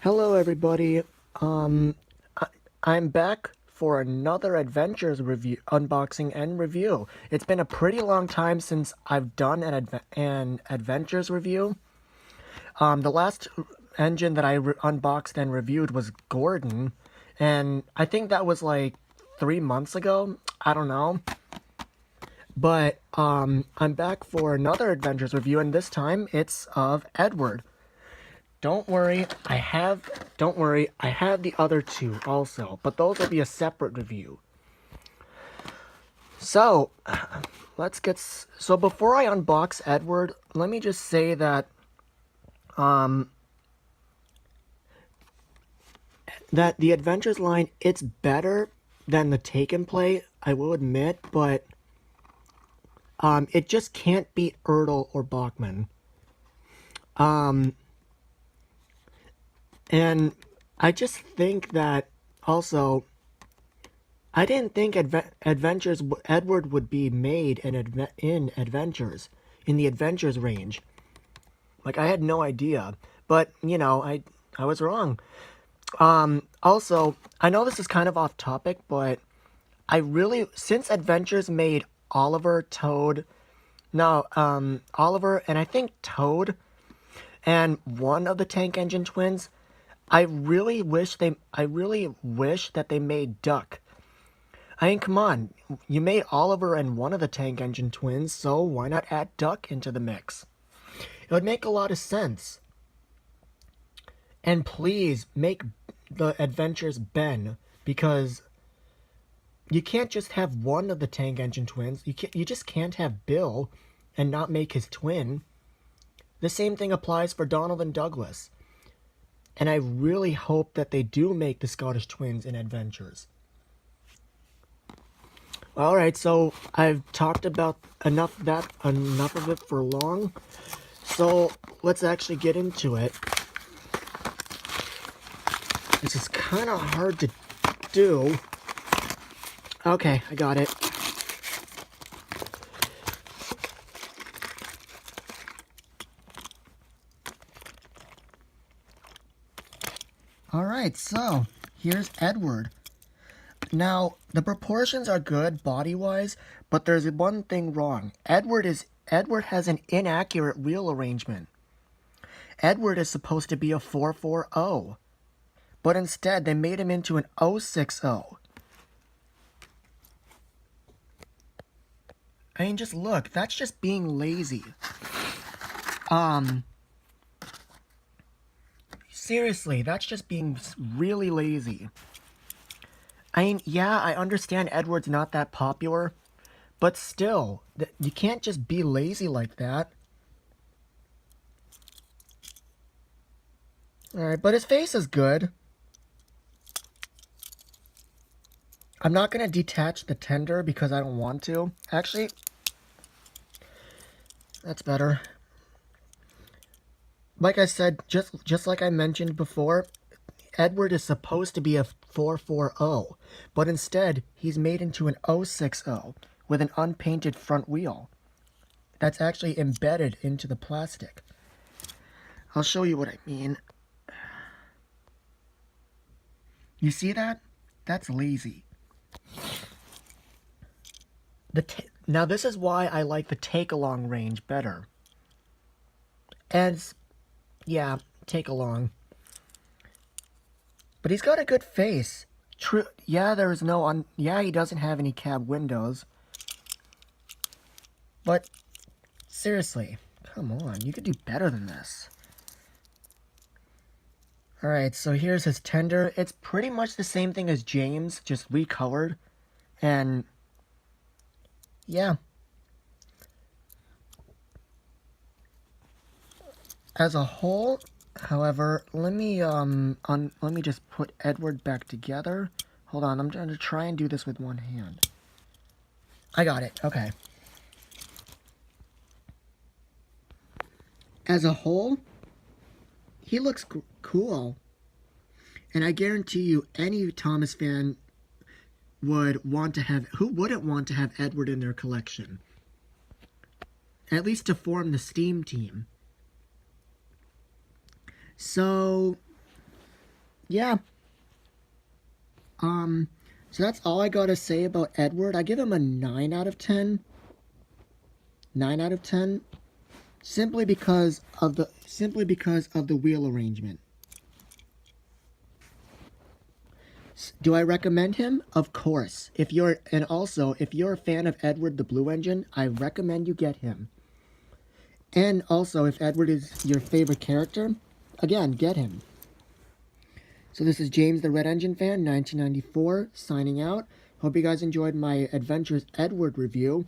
Hello, everybody. Um, I, I'm back for another Adventures review, unboxing and review. It's been a pretty long time since I've done an Adventures review. The last engine that I unboxed and reviewed was Gordon, and I think that was like 3 months ago. I don't know. But I'm back for another Adventures review, and this time it's of Edward. Don't worry, I have the other two also, but those will be a separate review. So, so before I unbox Edward, let me just say that, um, that the Adventures line, it's better than the Take and Play, I will admit, but, it just can't beat Ertl or Bachmann. And I just think that, also, I didn't think Edward would be made in Adventures, in the Adventures range. Like, I had no idea. But, I was wrong. Also, I know this is kind of off topic, but since Adventures made Oliver, Toad, no, Oliver, and I think Toad, and one of the Tank Engine twins, I really wish that they made Duck. I mean, come on. You made Oliver and one of the Tank Engine twins, so why not add Duck into the mix? It would make a lot of sense. And please make the Adventures Ben, because you can't just have one of the Tank Engine twins. You just can't have Bill and not make his twin. The same thing applies for Donald and Douglas. And I really hope that they do make the Scottish twins in Adventures. Alright, so I've talked about enough of it for long. So let's actually get into it. This is kind of hard to do. Okay, I got it. Alright, so here's Edward. Now, the proportions are good body-wise, but there's one thing wrong. Edward has an inaccurate wheel arrangement. Edward is supposed to be a 440, but instead they made him into an 060. I mean, just look, that's just being lazy. Seriously, that's just being really lazy. I mean, yeah, I understand Edward's not that popular, but still, you can't just be lazy like that. Alright, but his face is good. I'm not going to detach the tender because I don't want to. Actually, that's better. Like I said, just like I mentioned before, Edward is supposed to be a 440, but instead he's made into an 060 with an unpainted front wheel. That's actually embedded into the plastic. I'll show you what I mean. You see that? That's lazy. Now this is why I like the take-along range better. And, yeah, take-along. But he's got a good face. True. Yeah, yeah, he doesn't have any cab windows. But seriously, come on, you could do better than this. Alright, so here's his tender. It's pretty much the same thing as James, just recolored. And yeah. As a whole, however, let me just put Edward back together. Hold on, I'm going to try and do this with one hand. I got it. Okay. As a whole, he looks cool. And I guarantee you any Thomas fan who wouldn't want to have Edward in their collection? At least to form the Steam team. So, yeah. So that's all I gotta say about Edward. I give him a 9 out of 10. 9 out of 10. Simply because of the wheel arrangement. Do I recommend him? Of course. If you're a fan of Edward the Blue Engine, I recommend you get him. And also, if Edward is your favorite character, again, get him. So this is James the Red Engine Fan, 1994, signing out. Hope you guys enjoyed my Adventures Edward review,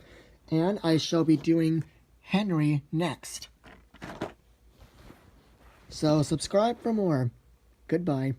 and I shall be doing Henry next. So subscribe for more. Goodbye.